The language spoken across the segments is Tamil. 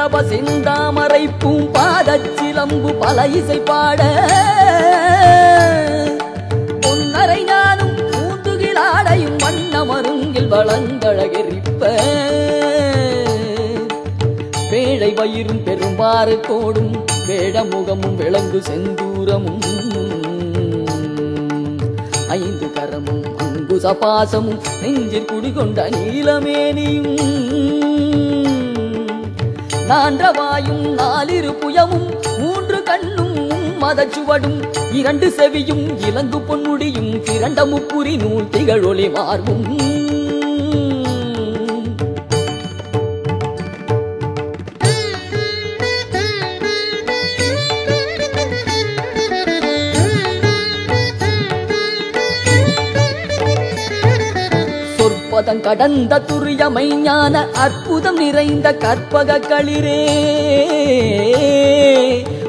வல்லப செந்தாமரை பூம்பாதச்சிலம்பு பல இசை பாட பொன்னரை ஞானும் பூந்துகிலாடையும் வண்ண மருங்கில் வளங்கழகெரிப்ப பேழை வயிறும் பெரும்பாறு கோடும் வேடமுகமும் விளங்கு செந்தூரமும் ஐந்து கரமும் அங்குச பாசமும் நெஞ்சில் குடிகொண்ட நீலமேனியும் நான்றவாயும் நாலிரு புயமும் மூன்று கண்ணும் மதச்சுவடும் இரண்டு செவியும் இலங்கு பொன்முடியும் திரண்ட முப்புரி நூல் திகழொளி மார்பும் கடந்த துரியமை ஞான அற்புதம் நிறைந்த கற்பக களிரே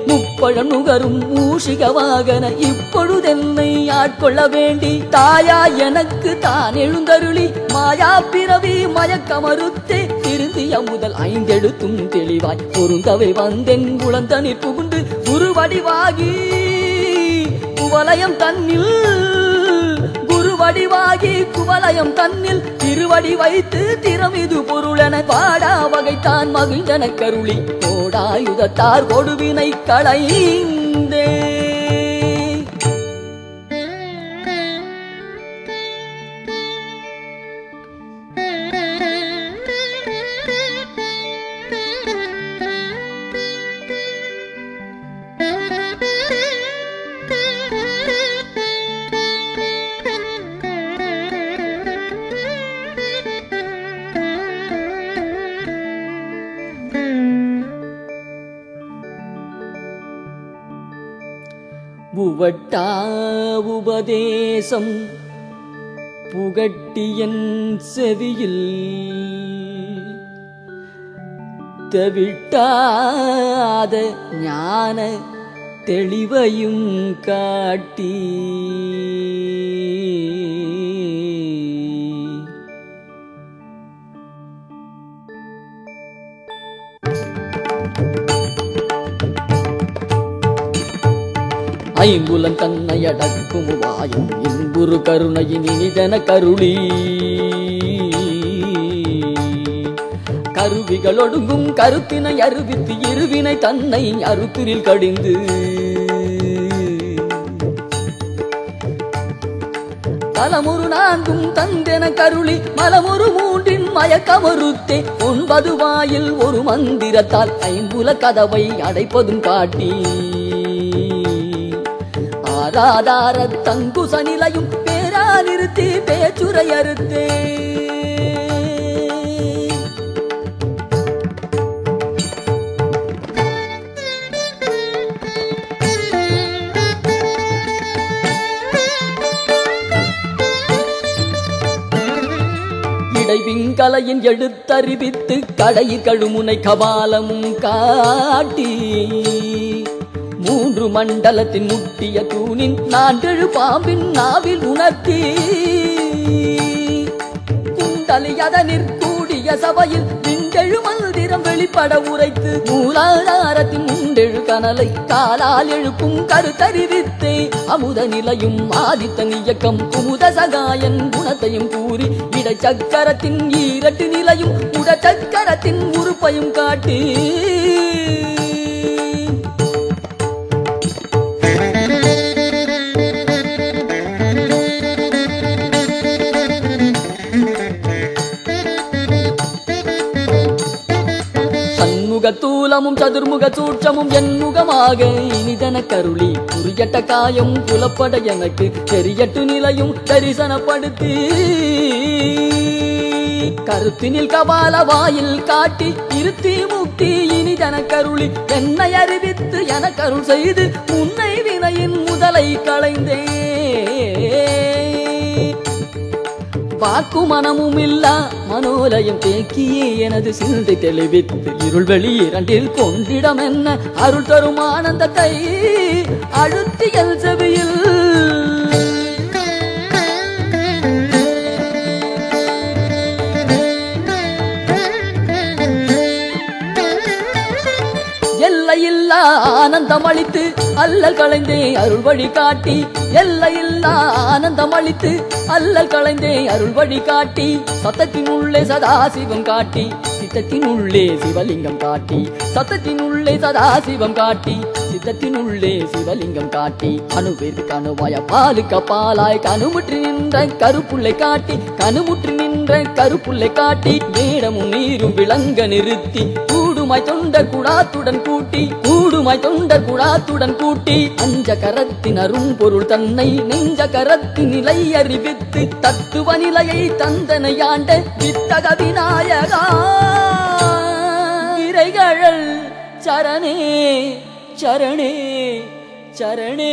முப்பழம் நுகரும் மூஷிக வாகன இப்பொழுதென்னை ஆட்கொள்ள வேண்டி தாயா எனக்கு தான் எழுந்தருளி மாயா பிறவி மயக்கமறுத்தே திருந்திய முதல் ஐந்தெழுத்தும் தெளிவாய் பொருந்தவை வந்தென் குளந்தனில் புகுந்து குருவடிவாகி குவலயம் தன்னில் வடிவாகி குவலயம் தன்னில் திருவடி வைத்து திறமிது பொருளென பாடா வகைத்தான் மகிழ்ந்தன கருளி கோடாயுதத்தார் கொடுவினை களைந்தே புவட்டா உபதேசம் புகட்டியன் செவியில் தவிட்டாத ஞான தெளிவையும் காட்டி ஐம்புலன் தன்னை அடக்கும் வாயும் இன்புரு கருணையின் இனிதன கருளி கருவிகள் ஒடுங்கும் கருத்தினை அருவித்து இருவினை தன்னை அருத்திரில் கடிந்து தலமுரு நான்கும் தந்தென கருளி மலமுரு மூன்றின் மயக்கமறுத்தே 9 வாயில் ஒரு மந்திரத்தால் ஐம்புல கதவை அடைப்பதும் காட்டி ஆராதார தங்குச நிலையும் பேரா நிறுத்தி பேச்சுரை அறுத்தே இடைவிங்கலையின் எழுத்தறிவித்து கடையில் கழுமுனை கபாலம் காட்டி 3 மண்டலத்தின் முட்டிய தூணின் 4 பாம்பின் நாவில் உணர்த்தி குண்டலியதனிற் கூடிய சபையில் விண்டெழு மந்திரம் வெளிப்பட உரைத்து மூலாதாரத்தின் முண்டெழு கனலை காலால் எழுப்பும் கருத்தறிவித்தே அமுத நிலையும் ஆதித்தன் இயக்கம் குமுத சகாயன் குணத்தையும் கூறி இடச்சக்கரத்தின் 2 நிலையும் உடச்சக்கரத்தின் உறுப்பையும் காட்டி தூலமும் சதுர்முக சூட்சமும் என்முகமாக இனிதன கருளி புரியட்ட காயம் புலப்பட எனக்கு தெரியட்டு நிலையும் தரிசனப்படுத்தி கருத்தினில் கபால வாயில் காட்டி இருத்தி முக்தி இனிதன கருளி என்னை அறிவித்து என கருள் செய்து முன்னை வினையின் முதலை களைந்தே வாக்கு மனமும் இல்லா மனோலயம் தேக்கியே எனது சிந்தை தெளிவித்து இருள் வெளி இரண்டில் கொண்டிடம் என்ன அருள் தரும் ஆனந்தத்தை அழுத்தியல் செவியில் ஆனந்தம் அளித்து அல்லல் களைந்தே அருள் வழி காட்டி எல்லையில்லா ஆனந்தம் அளித்து அல்லல் களைந்தே அருள் வழி காட்டி சத்தத்தின் உள்ளே சதாசிவம் காட்டி சித்தத்தின் உள்ளே சிவலிங்கம் காட்டி சத்தத்தின் உள்ளே சதாசிவம் காட்டி சித்தத்தின் உள்ளே சிவலிங்கம் காட்டி அணுவிற்கு கணுவாய பாலுக்க பாலாய் கணுமுற்றி நின்ற கருப்புள்ளை காட்டி கணுமுற்றி நின்ற கருப்புள்ளை காட்டி மேடமும் நீரும் விளங்க நிறுத்தி கூடுமாய் தொண்டர் குடாத்துடன் கூட்டி கூடுமாய் தொண்டர் குடாத்துடன் கூட்டி அஞ்ச கரத்தின் அரும் பொருள் தன்னை நெஞ்ச கரத்தின் நிலை அறிவித்து தத்துவ நிலையை தந்தனையாண்ட வித்தக விநாயகா இறைகழல் சரணே சரணே சரணே